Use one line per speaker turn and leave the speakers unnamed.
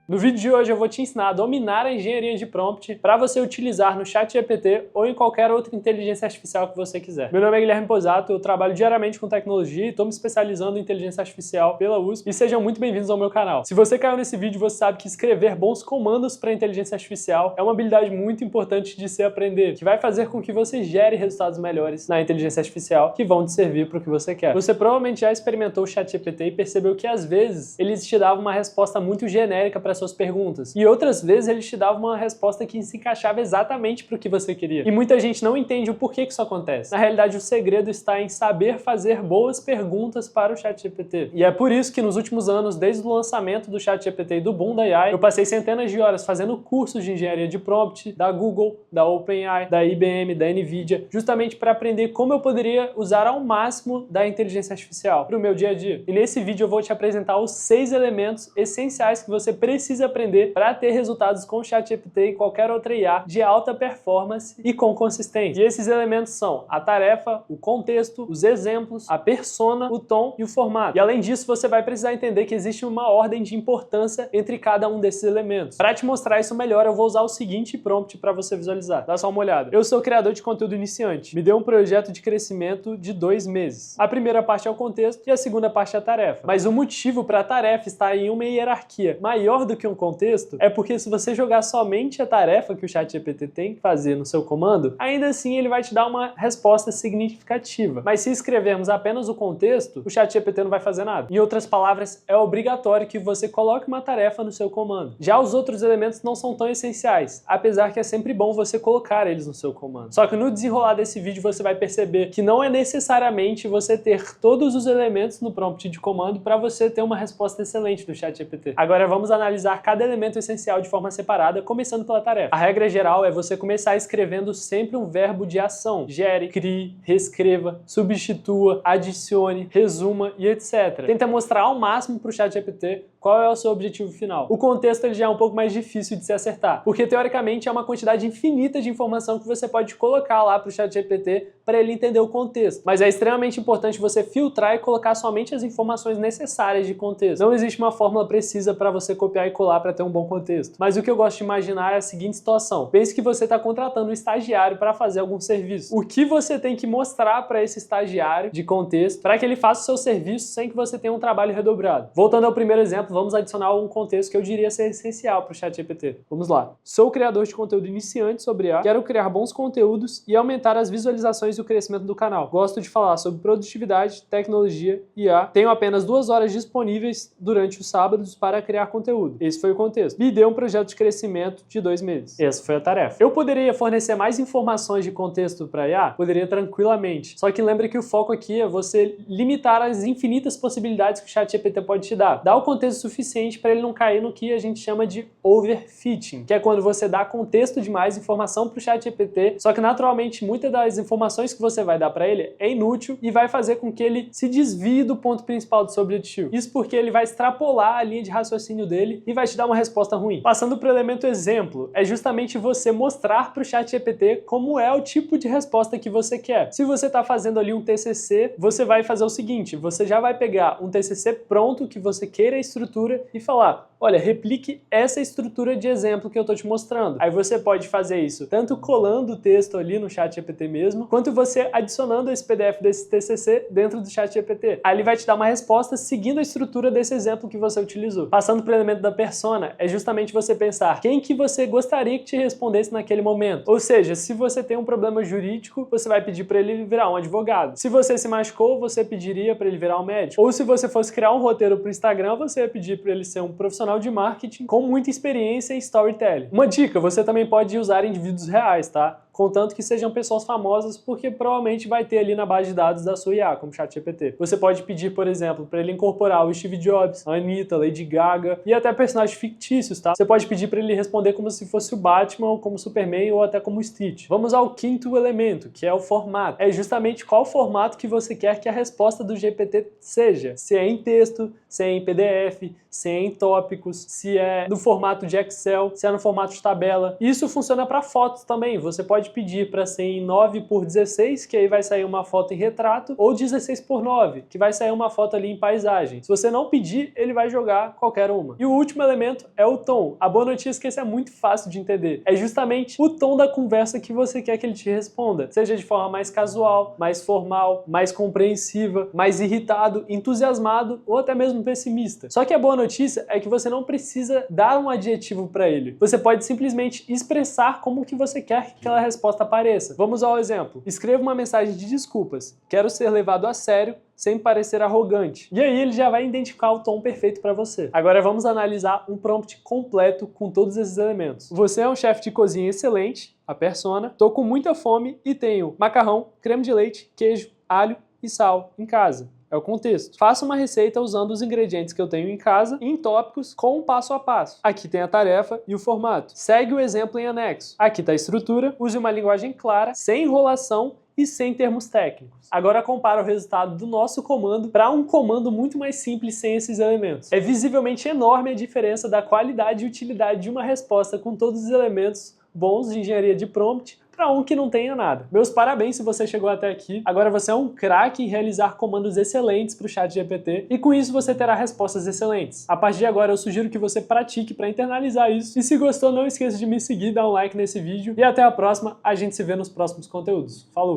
No vídeo de hoje eu vou te ensinar a dominar a engenharia de prompt para você utilizar no ChatGPT ou em qualquer outra inteligência artificial que você quiser. Meu nome é Guilherme Posato, eu trabalho diariamente com tecnologia e estou me especializando em inteligência artificial pela USP e sejam muito bem-vindos ao meu canal. Se você caiu nesse vídeo, você sabe que escrever bons comandos para inteligência artificial é uma habilidade muito importante de se aprender, que vai fazer com que você gere resultados melhores na inteligência artificial que vão te servir para o que você quer. Você provavelmente já experimentou o ChatGPT e percebeu que às vezes eles te davam uma resposta muito genérica para suas perguntas. E outras vezes ele te dava uma resposta que se encaixava exatamente para o que você queria. E muita gente não entende o porquê que isso acontece. Na realidade, o segredo está em saber fazer boas perguntas para o ChatGPT. E é por isso que nos últimos anos, desde o lançamento do ChatGPT e do boom da AI, eu passei centenas de horas fazendo cursos de engenharia de prompt da Google, da OpenAI, da IBM, da NVIDIA, justamente para aprender como eu poderia usar ao máximo da inteligência artificial para o meu dia a dia. E nesse vídeo eu vou te apresentar os 6 elementos essenciais que você precisa aprender para ter resultados com o ChatGPT e qualquer outra IA de alta performance e com consistência. E esses elementos são a tarefa, o contexto, os exemplos, a persona, o tom e o formato. E além disso, você vai precisar entender que existe uma ordem de importância entre cada um desses elementos. Para te mostrar isso melhor, eu vou usar o seguinte prompt para você visualizar. Dá só uma olhada. Eu sou criador de conteúdo iniciante. Me dê um projeto de crescimento de 2 meses. A primeira parte é o contexto e a segunda parte é a tarefa. Mas o motivo para a tarefa estar em uma hierarquia maior do que um contexto é porque se você jogar somente a tarefa que o ChatGPT tem que fazer no seu comando, ainda assim ele vai te dar uma resposta significativa. Mas se escrevermos apenas o contexto, o ChatGPT não vai fazer nada. Em outras palavras, é obrigatório que você coloque uma tarefa no seu comando. Já os outros elementos não são tão essenciais, apesar que é sempre bom você colocar eles no seu comando. Só que no desenrolar desse vídeo você vai perceber que não é necessariamente você ter todos os elementos no prompt de comando para você ter uma resposta excelente do ChatGPT. Agora vamos analisar cada elemento essencial de forma separada, começando pela tarefa. A regra geral é você começar escrevendo sempre um verbo de ação. Gere, crie, reescreva, substitua, adicione, resuma e etc. Tenta mostrar ao máximo para o ChatGPT qual é o seu objetivo final. O contexto ele já é um pouco mais difícil de se acertar, porque teoricamente é uma quantidade infinita de informação que você pode colocar lá para o ChatGPT para ele entender o contexto. Mas é extremamente importante você filtrar e colocar somente as informações necessárias de contexto. Não existe uma fórmula precisa para você copiar e colar para ter um bom contexto. Mas o que eu gosto de imaginar é a seguinte situação. Pense que você está contratando um estagiário para fazer algum serviço. O que você tem que mostrar para esse estagiário de contexto para que ele faça o seu serviço sem que você tenha um trabalho redobrado? Voltando ao primeiro exemplo, vamos adicionar um contexto que eu diria ser essencial para o ChatGPT. Vamos lá. Sou criador de conteúdo iniciante sobre IA, quero criar bons conteúdos e aumentar as visualizações e o crescimento do canal. Gosto de falar sobre produtividade, tecnologia, IA. Tenho apenas 2 horas disponíveis durante os sábados para criar conteúdo. Esse foi o contexto. Me deu um projeto de crescimento de 2 meses. Essa foi a tarefa. Eu poderia fornecer mais informações de contexto para IA? Poderia tranquilamente. Só que lembre que o foco aqui é você limitar as infinitas possibilidades que o ChatGPT pode te dar. Dá o contexto suficiente para ele não cair no que a gente chama de overfitting, que é quando você dá contexto demais, informação para o ChatGPT, só que naturalmente muitas das informações que você vai dar para ele é inútil e vai fazer com que ele se desvie do ponto principal do seu objetivo. Isso porque ele vai extrapolar a linha de raciocínio dele e vai te dar uma resposta ruim. Passando para o elemento exemplo, é justamente você mostrar para o ChatGPT como é o tipo de resposta que você quer. Se você está fazendo ali um TCC, você vai fazer o seguinte, você já vai pegar um TCC pronto que você queira a estrutura e falar, olha, replique essa estrutura de exemplo que eu estou te mostrando. Aí você pode fazer isso tanto colando o texto ali no ChatGPT mesmo, quanto você adicionando esse PDF desse TCC dentro do ChatGPT. Aí ele vai te dar uma resposta seguindo a estrutura desse exemplo que você utilizou. Passando para o elemento da persona, é justamente você pensar quem que você gostaria que te respondesse naquele momento. Ou seja, se você tem um problema jurídico, você vai pedir para ele virar um advogado. Se você se machucou, você pediria para ele virar um médico. Ou se você fosse criar um roteiro para o Instagram, você ia pedir para ele ser um profissional de marketing com muita experiência em storytelling. Uma dica, você também pode usar indivíduos reais, tá? Contanto que sejam pessoas famosas, porque provavelmente vai ter ali na base de dados da sua IA, como ChatGPT. Você pode pedir, por exemplo, para ele incorporar o Steve Jobs, a Anitta, Lady Gaga e até personagens fictícios, tá? Você pode pedir para ele responder como se fosse o Batman, ou como Superman, ou até como Stitch. Vamos ao quinto elemento, que é o formato. É justamente qual formato que você quer que a resposta do GPT seja. Se é em texto, se é em PDF, se é em tópicos, se é no formato de Excel, se é no formato de tabela. Isso funciona para fotos também. Você pode pode pedir para ser em 9:16, que aí vai sair uma foto em retrato, ou 16:9, que vai sair uma foto ali em paisagem. Se você não pedir, ele vai jogar qualquer uma. E o último elemento é o tom. A boa notícia é que esse é muito fácil de entender. É justamente o tom da conversa que você quer que ele te responda. Seja de forma mais casual, mais formal, mais compreensiva, mais irritado, entusiasmado ou até mesmo pessimista. Só que a boa notícia é que você não precisa dar um adjetivo para ele. Você pode simplesmente expressar como que você quer que aquela resposta apareça. Vamos ao exemplo. Escreva uma mensagem de desculpas. Quero ser levado a sério sem parecer arrogante. E aí ele já vai identificar o tom perfeito para você. Agora vamos analisar um prompt completo com todos esses elementos. Você é um chefe de cozinha excelente, a persona. Tô com muita fome e tenho macarrão, creme de leite, queijo, alho e sal em casa. É o contexto. Faça uma receita usando os ingredientes que eu tenho em casa, em tópicos, com um passo a passo. Aqui tem a tarefa e o formato. Segue o exemplo em anexo. Aqui está a estrutura. Use uma linguagem clara, sem enrolação e sem termos técnicos. Agora compara o resultado do nosso comando para um comando muito mais simples sem esses elementos. É visivelmente enorme a diferença da qualidade e utilidade de uma resposta com todos os elementos bons de engenharia de prompt para um que não tenha nada. Meus parabéns se você chegou até aqui. Agora você é um craque em realizar comandos excelentes para o ChatGPT e com isso você terá respostas excelentes. A partir de agora eu sugiro que você pratique para internalizar isso. E se gostou, não esqueça de me seguir, dar um like nesse vídeo e até a próxima. A gente se vê nos próximos conteúdos. Falou!